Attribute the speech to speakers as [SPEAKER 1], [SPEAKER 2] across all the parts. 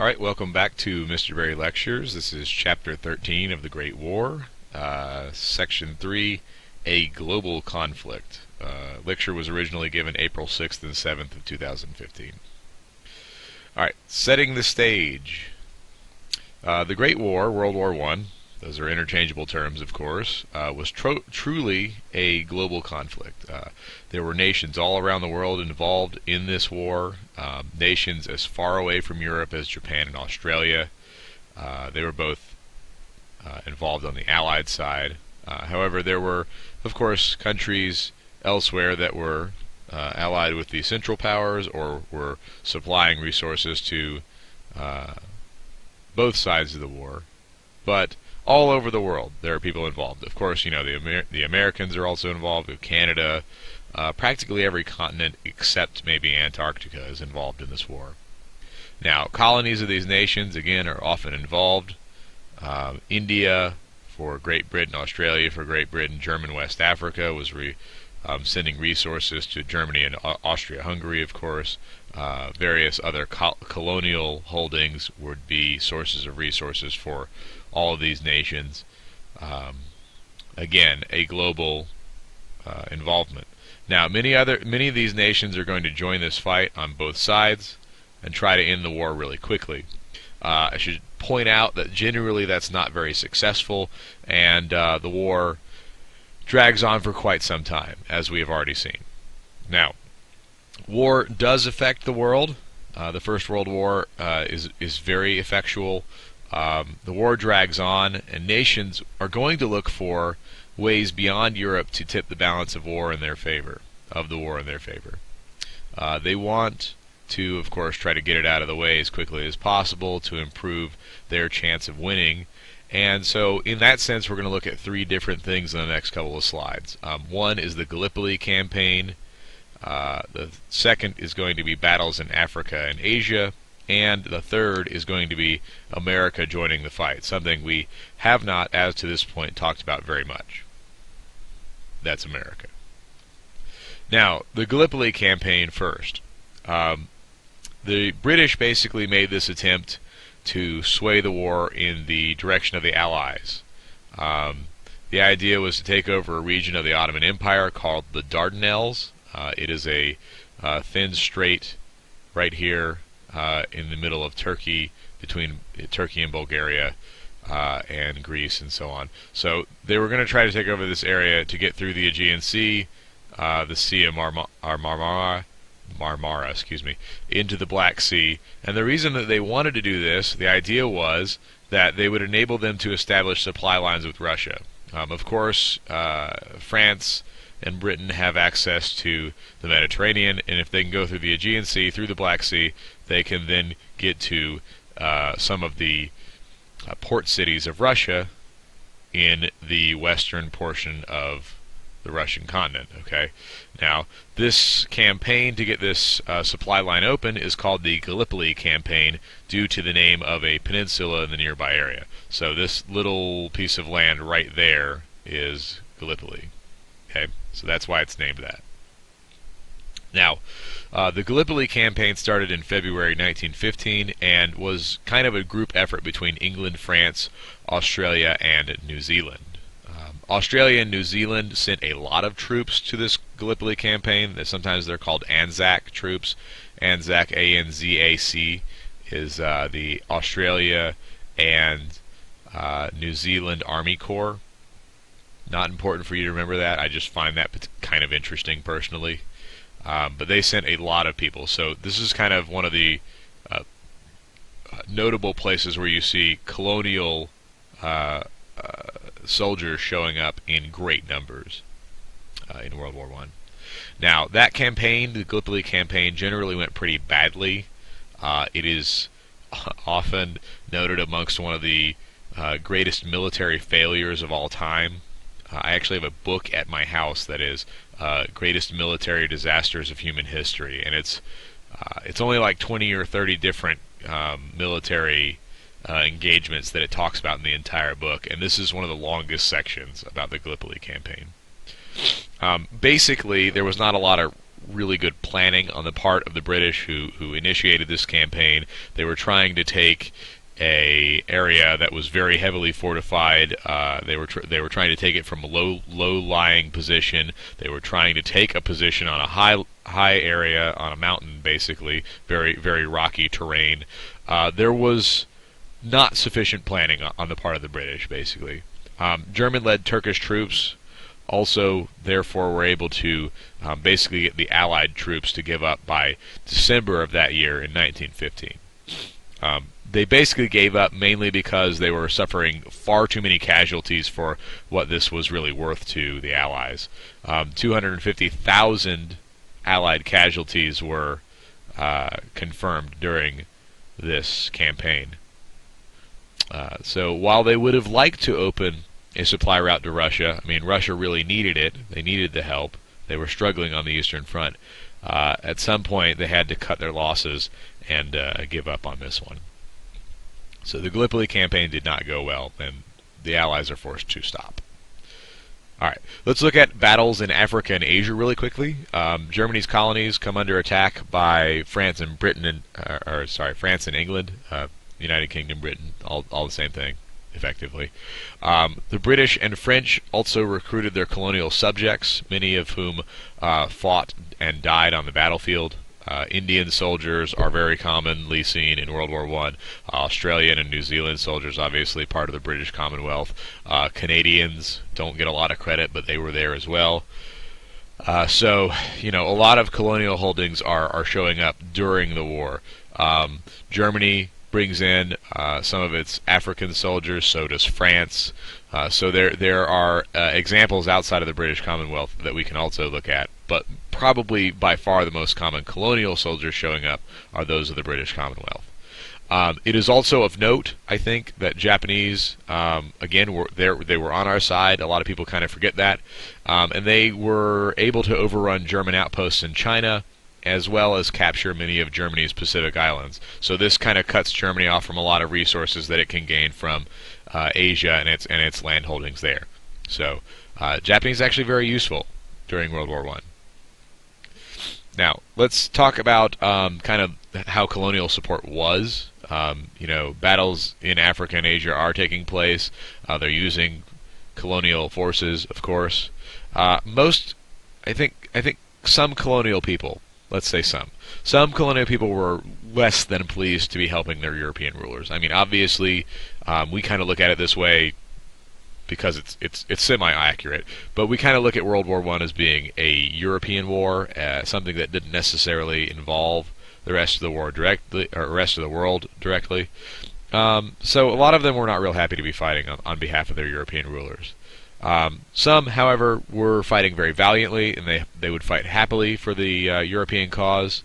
[SPEAKER 1] Alright, welcome back to Mr. Berry Lectures. This is Chapter 13 of The Great War, Section 3, A Global Conflict. Lecture was originally given April 6th and 7th of 2015. Alright, setting the stage. The Great War, World War I, those are interchangeable terms, of course, was truly a global conflict. There were nations all around the world involved in this war, nations as far away from Europe as Japan and Australia. They were both involved on the Allied side. However, there were, of course, countries elsewhere that were allied with the Central Powers or were supplying resources to both sides of the war. But all over the world, there are people involved. Of course, you know, the Americans are also involved, with Canada. Practically every continent except maybe Antarctica is involved in this war. Now, colonies of these nations, again, are often involved. India for Great Britain, Australia for Great Britain, German West Africa was sending resources to Germany and Austria-Hungary, of course. Various other colonial holdings would be sources of resources for all of these nations. Again, a global involvement. Now, many of these nations are going to join this fight on both sides and try to end the war really quickly. I should point out that generally that's not very successful, and the war drags on for quite some time, as we have already seen. Now, war does affect the world. The First World War is very effectual. The war drags on, and nations are going to look for ways beyond Europe to tip the balance of war in their favor, They want to, of course, try to get it out of the way as quickly as possible to improve their chance of winning. And so, in that sense, we're going to look at three different things in the next couple of slides. One is the Gallipoli campaign. The second is going to be battles in Africa and Asia. And the third is going to be America joining the fight, something we have not, as to this point, talked about very much. That's America. Now, the Gallipoli campaign first. The British basically made this attempt to sway the war in the direction of the Allies. The idea was to take over a region of the Ottoman Empire called the Dardanelles. It is a thin strait right here in the middle of Turkey, between Turkey and Bulgaria and Greece and so on. So they were going to try to take over this area to get through the Aegean Sea, the Sea of Marmara, into the Black Sea. And the reason that they wanted to do this, the idea was that they would enable them to establish supply lines with Russia. Of course, France and Britain have access to the Mediterranean, and if they can go through the Aegean Sea, through the Black Sea, they can then get to some of the port cities of Russia in the western portion of the Russian continent. Okay. Now, this campaign to get this supply line open is called the Gallipoli campaign, due to the name of a peninsula in the nearby area. So this little piece of land right there is Gallipoli. Okay, so that's why it's named that. Now, the Gallipoli campaign started in February 1915 and was kind of a group effort between England, France, Australia, and New Zealand. Australia and New Zealand sent a lot of troops to this Gallipoli campaign. Sometimes they're called ANZAC troops. ANZAC, A-N-Z-A-C, is the Australia and New Zealand Army Corps. Not important for you to remember that. I just find that kind of interesting personally. But they sent a lot of people. So this is kind of one of the notable places where you see colonial soldiers showing up in great numbers in World War I. Now, that campaign, the Gallipoli campaign, generally went pretty badly. It is often noted amongst one of the greatest military failures of all time. I actually have a book at my house that is Greatest Military Disasters of Human History, and it's only like 20 or 30 different military engagements that it talks about in the entire book, and this is one of the longest sections about the Gallipoli campaign. Basically, there was not a lot of really good planning on the part of the British who initiated this campaign. They were trying to take a area that was very heavily fortified. They were trying to take it from a low lying position. They were trying to take a position on a high area on a mountain, basically very rocky terrain. There was not sufficient planning on the part of the British, basically. German-led Turkish troops also, therefore, were able to basically get the Allied troops to give up by December of that year in 1915. They basically gave up mainly because they were suffering far too many casualties for what this was really worth to the Allies. 250,000 Allied casualties were confirmed during this campaign. So while they would have liked to open a supply route to Russia, I mean, Russia really needed it. They needed the help. They were struggling on the Eastern Front. At some point, they had to cut their losses and give up on this one. So the Gallipoli campaign did not go well, and the Allies are forced to stop. All right, let's look at battles in Africa and Asia really quickly. Germany's colonies come under attack by France and Britain, France and England, United Kingdom, Britain, all the same thing, effectively. The British and French also recruited their colonial subjects, many of whom fought and died on the battlefield. Indian soldiers are very commonly seen in World War I. Australian and New Zealand soldiers, obviously part of the British Commonwealth. Canadians don't get a lot of credit, but they were there as well. So, a lot of colonial holdings are showing up during the war. Germany brings in some of its African soldiers, so does France. So there are examples outside of the British Commonwealth that we can also look at, but probably by far the most common colonial soldiers showing up are those of the British Commonwealth. It is also of note, I think, that Japanese, again, they were on our side. A lot of people kind of forget that. And they were able to overrun German outposts in China, as well as capture many of Germany's Pacific islands. So this kind of cuts Germany off from a lot of resources that it can gain from Asia and its land holdings there. So Japanese is actually very useful during World War I. Now, let's talk about kind of how colonial support was. Battles in Africa and Asia are taking place. They're using colonial forces, of course. I think some colonial people, let's say some colonial people were less than pleased to be helping their European rulers. I mean, obviously, we kind of look at it this way because it's semi-accurate, but we kind of look at World War I as being a European war, something that didn't necessarily involve the rest of the war directly, or rest of the world directly. So a lot of them were not real happy to be fighting on behalf of their European rulers. Some, however, were fighting very valiantly, and they would fight happily for the European cause.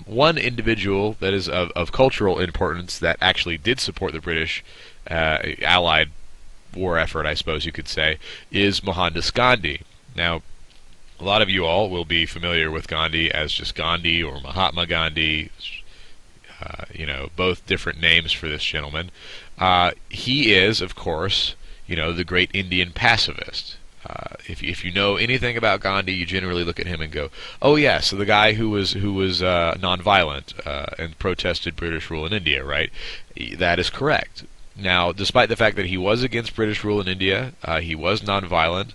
[SPEAKER 1] One individual that is of cultural importance that actually did support the British Allied war effort, I suppose you could say, is Mohandas Gandhi. Now, a lot of you all will be familiar with Gandhi as just Gandhi or Mahatma Gandhi, both different names for this gentleman. He is, of course, the great Indian pacifist. If you know anything about Gandhi, you generally look at him and go, "Oh yeah, so the guy who was nonviolent and protested British rule in India, right?" That is correct. Now, despite the fact that he was against British rule in India, he was nonviolent,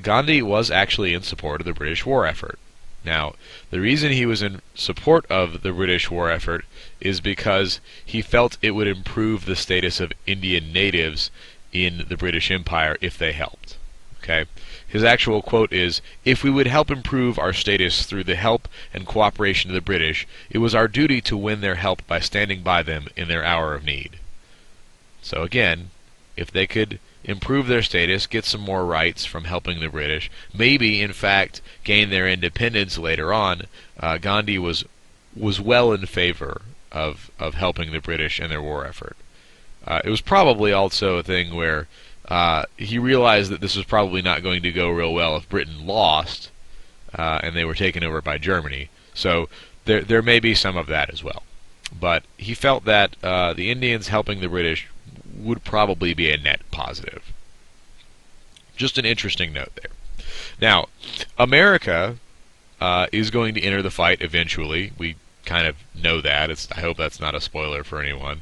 [SPEAKER 1] Gandhi was actually in support of the British war effort. Now, the reason he was in support of the British war effort is because he felt it would improve the status of Indian natives in the British Empire if they helped. Okay? His actual quote is, "If we would help improve our status through the help and cooperation of the British, it was our duty to win their help by standing by them in their hour of need." So again, if they could improve their status, get some more rights from helping the British, maybe in fact gain their independence later on, Gandhi was well in favor of helping the British in their war effort. It was probably also a thing where he realized that this was probably not going to go real well if Britain lost and they were taken over by Germany. So there may be some of that as well. But he felt that the Indians helping the British would probably be a net positive. Just an interesting note there. Now, America is going to enter the fight eventually. We kind of know that. I hope that's not a spoiler for anyone.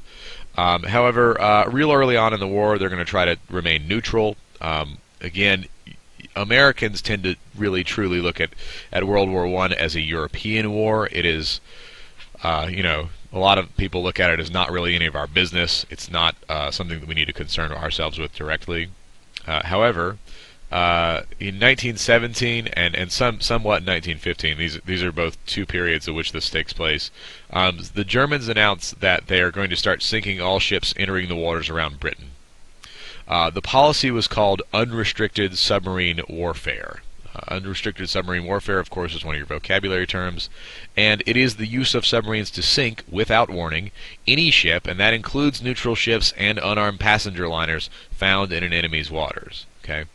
[SPEAKER 1] However, real early on in the war, they're going to try to remain neutral. Again, Americans tend to really truly look at World War I as a European war. It is, a lot of people look at it as not really any of our business. It's not something that we need to concern ourselves with directly. However, in 1917 and somewhat in 1915, these are both two periods in which this takes place. The Germans announced that they are going to start sinking all ships entering the waters around Britain. The policy was called unrestricted submarine warfare. Unrestricted submarine warfare, of course, is one of your vocabulary terms, and it is the use of submarines to sink, without warning, any ship, and that includes neutral ships and unarmed passenger liners found in an enemy's waters. Okay.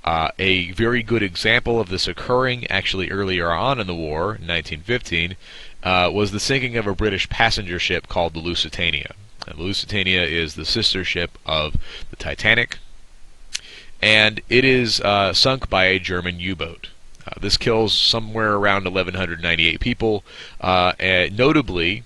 [SPEAKER 1] A very good example of this occurring actually earlier on in the war, in 1915, was the sinking of a British passenger ship called the Lusitania. And the Lusitania is the sister ship of the Titanic, and it is sunk by a German U-boat. This kills somewhere around 1,198 people, and notably,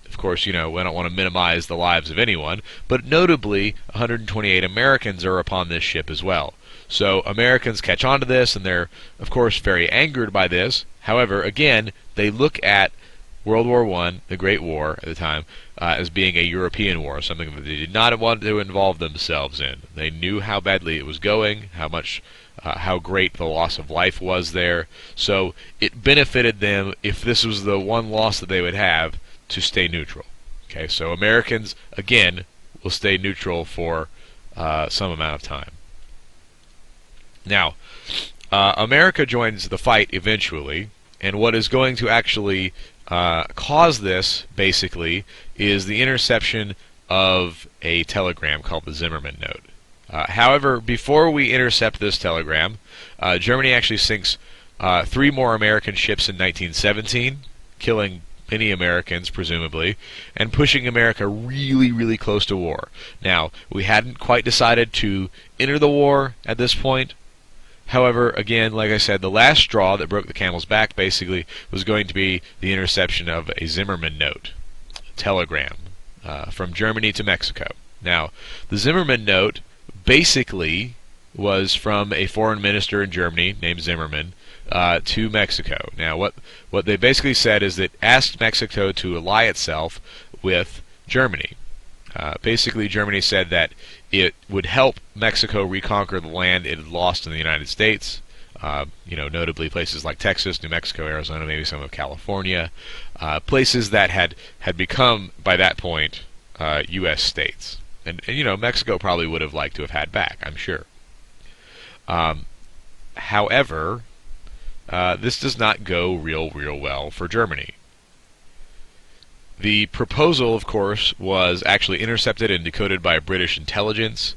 [SPEAKER 1] of course, we don't want to minimize the lives of anyone, but notably, 128 Americans are upon this ship as well. So Americans catch on to this, and they're, of course, very angered by this. However, again, they look at World War I, the Great War at the time, as being a European war, something that they did not want to involve themselves in. They knew how badly it was going, how great the loss of life was there. So it benefited them, if this was the one loss that they would have, to stay neutral. Okay, so Americans, again, will stay neutral for some amount of time. Now, America joins the fight eventually, and what is going to actually cause this, basically, is the interception of a telegram called the Zimmermann Note. However, before we intercept this telegram, Germany actually sinks 3 more American ships in 1917, killing many Americans, presumably, and pushing America really, really close to war. Now, we hadn't quite decided to enter the war at this point. However, again, like I said, the last straw that broke the camel's back basically was going to be the interception of a Zimmermann Note, a telegram, from Germany to Mexico. Now, the Zimmermann Note basically was from a foreign minister in Germany named Zimmermann to Mexico. Now, what they basically said is that asked Mexico to ally itself with Germany. Basically, Germany said that it would help Mexico reconquer the land it had lost in the United States, notably places like Texas, New Mexico, Arizona, maybe some of California, places that had become, by that point, U.S. states. And Mexico probably would have liked to have had back, I'm sure. However, this does not go real well for Germany. The proposal, of course, was actually intercepted and decoded by British intelligence,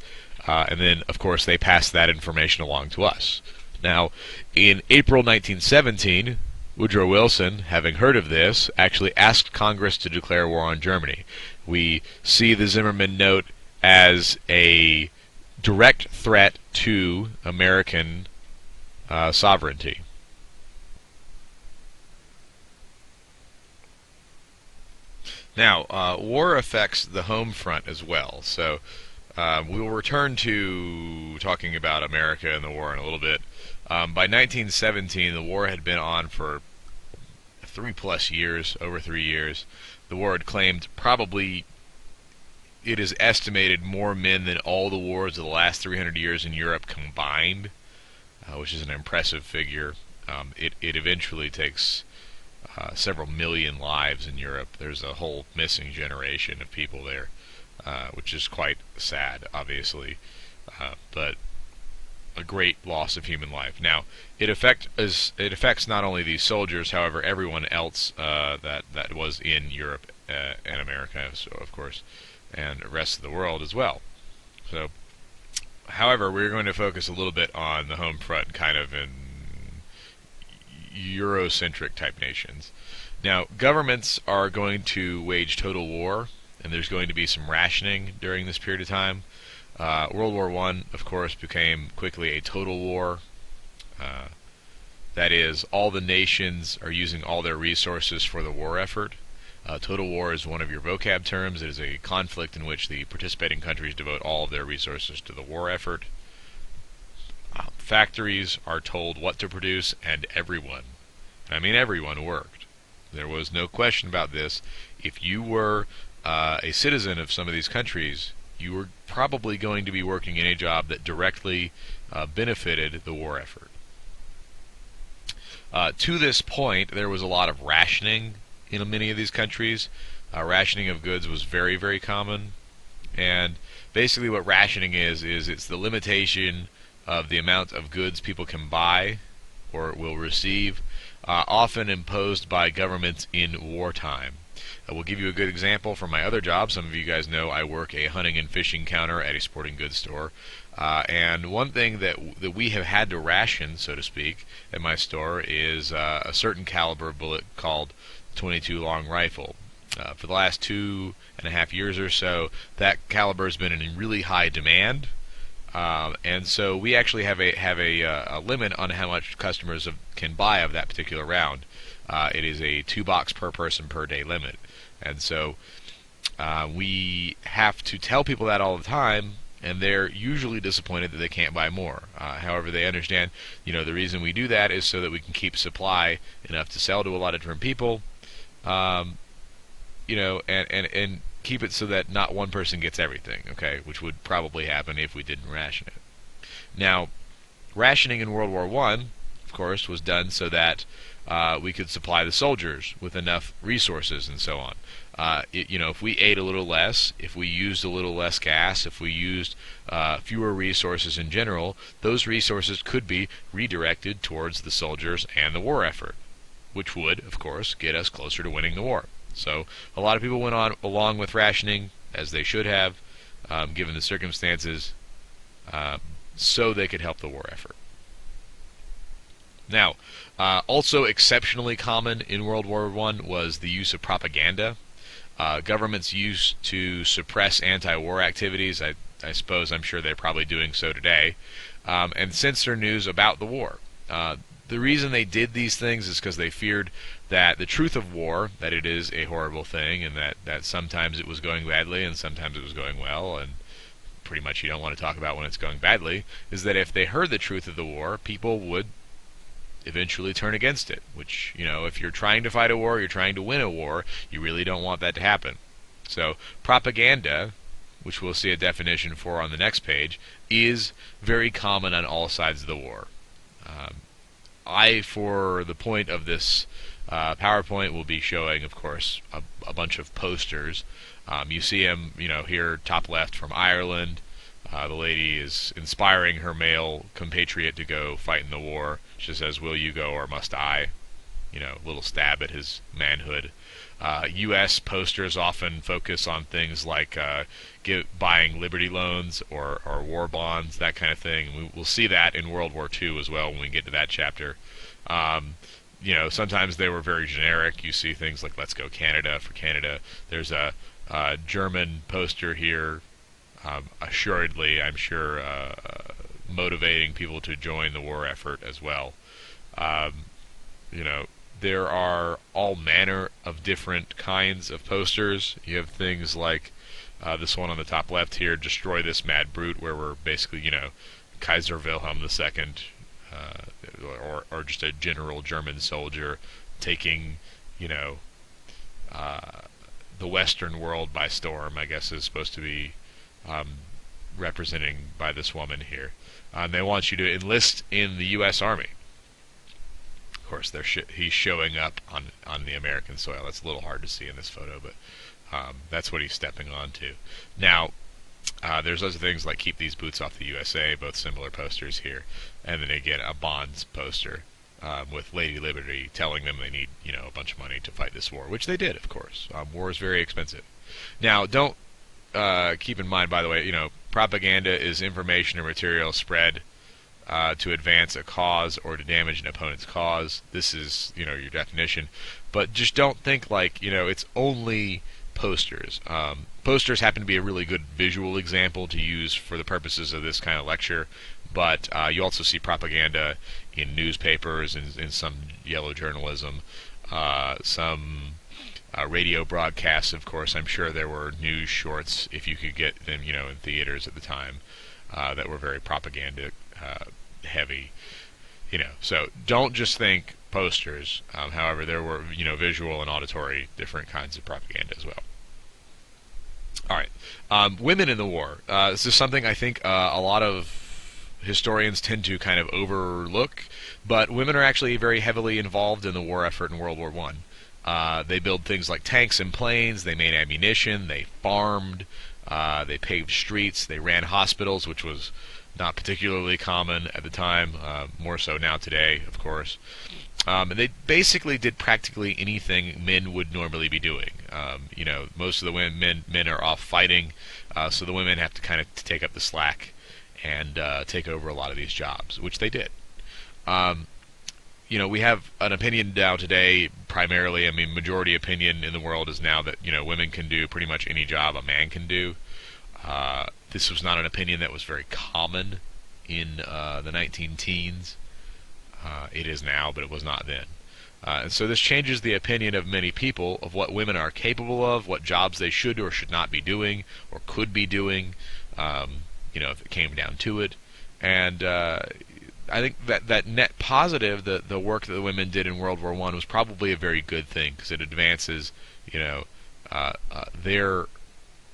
[SPEAKER 1] and then, of course, they passed that information along to us. Now, in April 1917, Woodrow Wilson, having heard of this, actually asked Congress to declare war on Germany. We see the Zimmermann Note as a direct threat to American sovereignty. Now, war affects the home front as well, so we will return to talking about America and the war in a little bit. By 1917, the war had been on for 3+ years, over 3 years. The war had claimed probably, it is estimated, more men than all the wars of the last 300 years in Europe combined, which is an impressive figure. It eventually takes several million lives in Europe. There's a whole missing generation of people there, which is quite sad, obviously, but a great loss of human life. Now, it affects not only these soldiers, however, everyone else that was in Europe and America, so of course, and the rest of the world as well. So, however, we're going to focus a little bit on the home front, kind of in Eurocentric type nations. Now, governments are going to wage total war, and there's going to be some rationing during this period of time. World War I, of course, became quickly a total war. That is, all the nations are using all their resources for the war effort. Total war is one of your vocab terms. It is a conflict in which the participating countries devote all of their resources to the war effort. Factories are told what to produce, and everyone, and I mean everyone, worked. There was no question about this. If you were a citizen of some of these countries, you were probably going to be working in a job that directly benefited the war effort. To this point, there was a lot of rationing in many of these countries. Rationing of goods was very, very common. And basically what rationing is it's the limitation of the amount of goods people can buy or will receive, often imposed by governments in wartime. We'll give you a good example from my other job. Some of you guys know I work a hunting and fishing counter at a sporting goods store. And one thing that we have had to ration, so to speak, at my store is a certain caliber bullet called 22 long rifle. For the last 2.5 years or so, that caliber has been in really high demand. And so we actually have a limit on how much customers can buy of that particular round. It is a 2 box per person per day limit. And so we have to tell people that all the time, and they're usually disappointed that they can't buy more. However, they understand, the reason we do that is so that we can keep supply enough to sell to a lot of different people, and keep it so that not one person gets everything, okay, which would probably happen if we didn't ration it. Now, rationing in World War I, of course, was done so that we could supply the soldiers with enough resources and so on. If we ate a little less, if we used a little less gas, if we used fewer resources in general, those resources could be redirected towards the soldiers and the war effort, which would, of course, get us closer to winning the war. So a lot of people went on along with rationing, as they should have, given the circumstances, so they could help the war effort. Now, also exceptionally common in World War I was the use of propaganda. Governments used to suppress anti-war activities. I'm sure they're probably doing so today, and censor news about the war. The reason they did these things is because they feared that the truth of war, that it is a horrible thing, and that sometimes it was going badly and sometimes it was going well, and pretty much you don't want to talk about when it's going badly, is that if they heard the truth of the war, people would eventually turn against it, which, if you're trying to fight a war, you're trying to win a war, you really don't want that to happen. So propaganda, which we'll see a definition for on the next page, is very common on all sides of the war. For the point of this PowerPoint, will be showing, of course, a bunch of posters. You see them, here, top left, from Ireland. The lady is inspiring her male compatriot to go fight in the war. She says, "Will you go or must I?" Little stab at his manhood. U.S. posters often focus on things like buying Liberty loans or war bonds, that kind of thing. We'll see that in World War II as well when we get to that chapter. Sometimes they were very generic. You see things like "Let's go Canada" for Canada. There's a German poster here, assuredly, I'm sure, motivating people to join the war effort as well. There are all manner of different kinds of posters. You have things like this one on the top left here, "Destroy this mad brute," where we're basically, Kaiser Wilhelm II, or just a general German soldier taking, the Western world by storm, I guess is supposed to be representing by this woman here. They want you to enlist in the U.S. Army. Of course, he's showing up on the American soil. That's a little hard to see in this photo, but that's what he's stepping onto. Now, there's other things like "Keep these boots off the USA," both similar posters here, and then again a bonds poster with Lady Liberty telling them they need a bunch of money to fight this war, which they did, of course. War is very expensive. Now, don't keep in mind, by the way, propaganda is information or material spread to advance a cause or to damage an opponent's cause. This is, your definition. But just don't think like, it's only posters. Posters happen to be a really good visual example to use for the purposes of this kind of lecture. but you also see propaganda in newspapers and in some yellow journalism, some radio broadcasts. Of course, I'm sure there were news shorts, if you could get them, in theaters at the time, that were very propaganda heavy. So don't just think posters. However, there were visual and auditory different kinds of propaganda as well. All right, women in the war. This is something I think a lot of historians tend to kind of overlook, but women are actually very heavily involved in the war effort in World War One. They built things like tanks and planes. They made ammunition. They farmed. They paved streets. They ran hospitals, which was not particularly common at the time, more so now today, of course. And they basically did practically anything men would normally be doing. Most of the men are off fighting, so the women have to kind of take up the slack and take over a lot of these jobs, which they did. We have an opinion now today, primarily, majority opinion in the world is now that, women can do pretty much any job a man can do. This was not an opinion that was very common in the 19-teens. It is now, but it was not then. And so this changes the opinion of many people of what women are capable of, what jobs they should or should not be doing, or could be doing, if it came down to it. And I think that net positive, the work that the women did in World War I was probably a very good thing, because it advances, their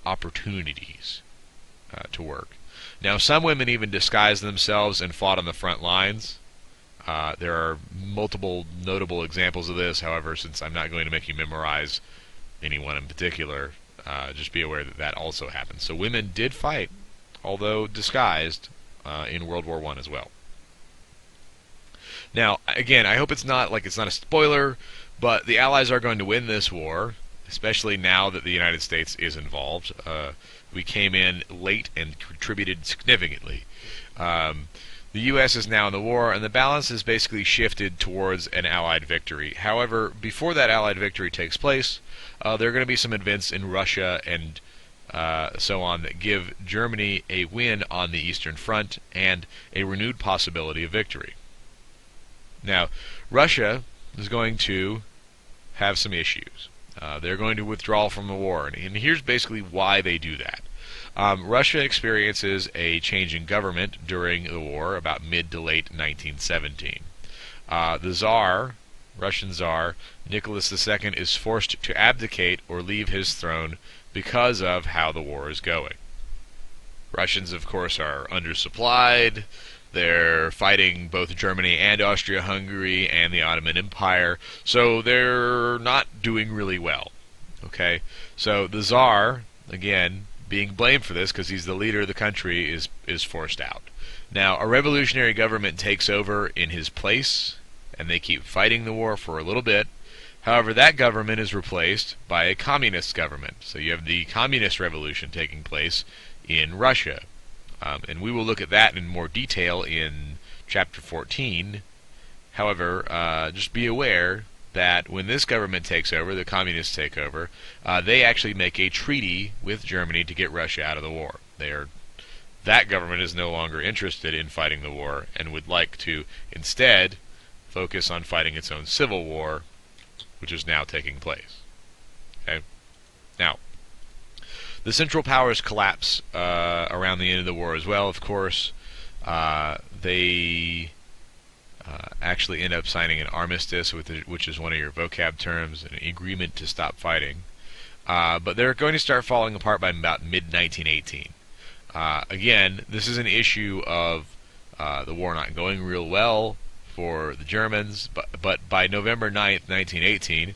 [SPEAKER 1] opportunities to work. Now, some women even disguised themselves and fought on the front lines. There are multiple notable examples of this. However, since I'm not going to make you memorize anyone in particular, just be aware that also happened. So women did fight, although disguised, in World War I as well. Now, again, I hope it's not a spoiler, but the Allies are going to win this war, especially now that the United States is involved. We came in late and contributed significantly. The U.S. is now in the war, and the balance has basically shifted towards an Allied victory. However, before that Allied victory takes place, there are going to be some events in Russia and so on that give Germany a win on the Eastern Front and a renewed possibility of victory. Now, Russia is going to have some issues. They're going to withdraw from the war, and here's basically why they do that. Russia experiences a change in government during the war, about mid to late 1917. The Tsar, Russian Tsar, Nicholas II, is forced to abdicate or leave his throne because of how the war is going. Russians, of course, are undersupplied. They're fighting both Germany and Austria-Hungary and the Ottoman Empire, so they're not doing really well. Okay, so the Tsar, again, being blamed for this because he's the leader of the country, is forced out. Now, a revolutionary government takes over in his place, and they keep fighting the war for a little bit. However, that government is replaced by a communist government. So you have the communist revolution taking place in Russia. And we will look at that in more detail in Chapter 14. However, just be aware that when this government takes over, the communists take over, they actually make a treaty with Germany to get Russia out of the war. That government is no longer interested in fighting the war and would like to instead focus on fighting its own civil war, which is now taking place. Okay? Now, the Central Powers collapse around the end of the war as well, of course. They actually end up signing an armistice, which is one of your vocab terms, an agreement to stop fighting. But they're going to start falling apart by about mid-1918. Again, this is an issue of the war not going real well for the Germans, but by November 9th, 1918,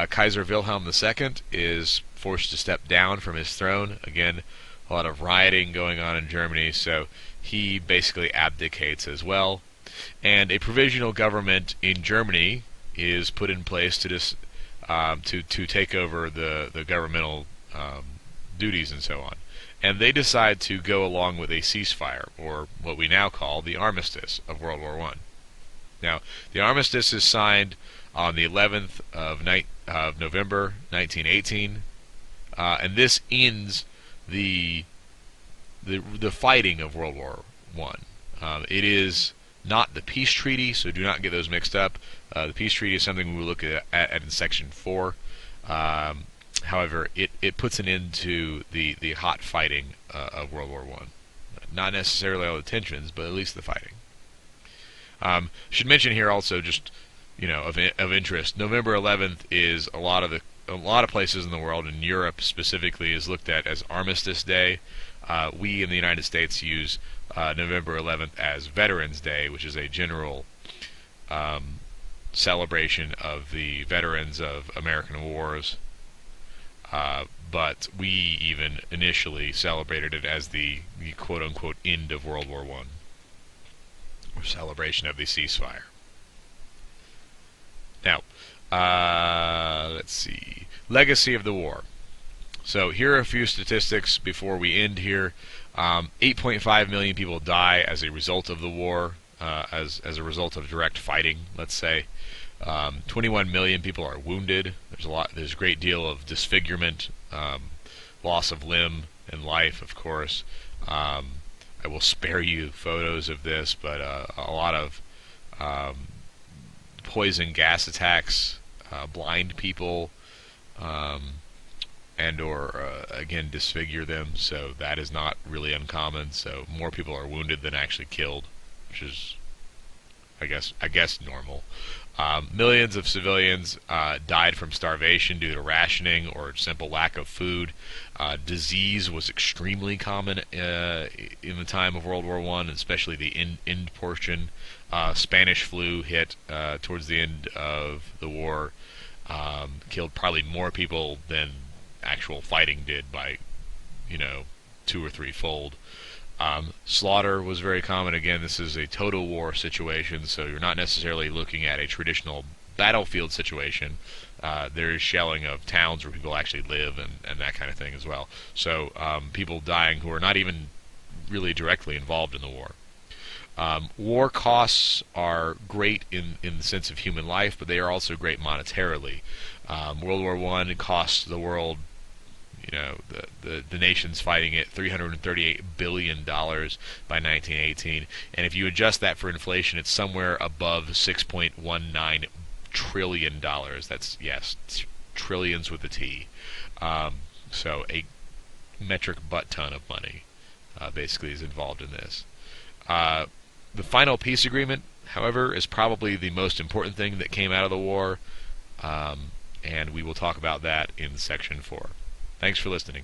[SPEAKER 1] Kaiser Wilhelm II is forced to step down from his throne. Again, a lot of rioting going on in Germany, so he basically abdicates as well. And a provisional government in Germany is put in place to take over the governmental duties and so on. And they decide to go along with a ceasefire, or what we now call the Armistice of World War I. Now, the Armistice is signed on the 11th of November 1918, and this ends the fighting of World War I. It is not the peace treaty, so do not get those mixed up. The peace treaty is something we will look at in section 4. However, it puts an end to the hot fighting of World War I. Not necessarily all the tensions, but at least the fighting. Should mention here also, just of interest, November 11th is a lot of places in the world, and Europe specifically, is looked at as Armistice Day. We in the United States use November 11th as Veterans Day, which is a general celebration of the veterans of American wars. But we even initially celebrated it as the quote-unquote end of World War I, or celebration of the ceasefire. Now, let's see. Legacy of the war. So here are a few statistics before we end here. 8.5 million people die as a result of the war, as a result of direct fighting, let's say. 21 million people are wounded. There's a great deal of disfigurement, loss of limb and life, of course. I will spare you photos of this, but a lot of poison gas attacks, blind people, and or again disfigure them. So that is not really uncommon. So more people are wounded than actually killed, which is, I guess normal. Millions of civilians died from starvation due to rationing or simple lack of food. Disease was extremely common in the time of World War I, especially the end portion. Spanish flu hit towards the end of the war, killed probably more people than actual fighting did by 2 or 3-fold. Slaughter was very common. Again, this is a total war situation, so you're not necessarily looking at a traditional battlefield situation. There is shelling of towns where people actually live and that kind of thing as well. So people dying who are not even really directly involved in the war. War costs are great in the sense of human life, but they are also great monetarily. World War I cost the world, the nations fighting it, $338 billion by 1918. And if you adjust that for inflation, it's somewhere above $6.19 trillion. That's, yes, trillions with a T. So a metric butt ton of money basically is involved in this. The final peace agreement, however, is probably the most important thing that came out of the war, and we will talk about that in section 4. Thanks for listening.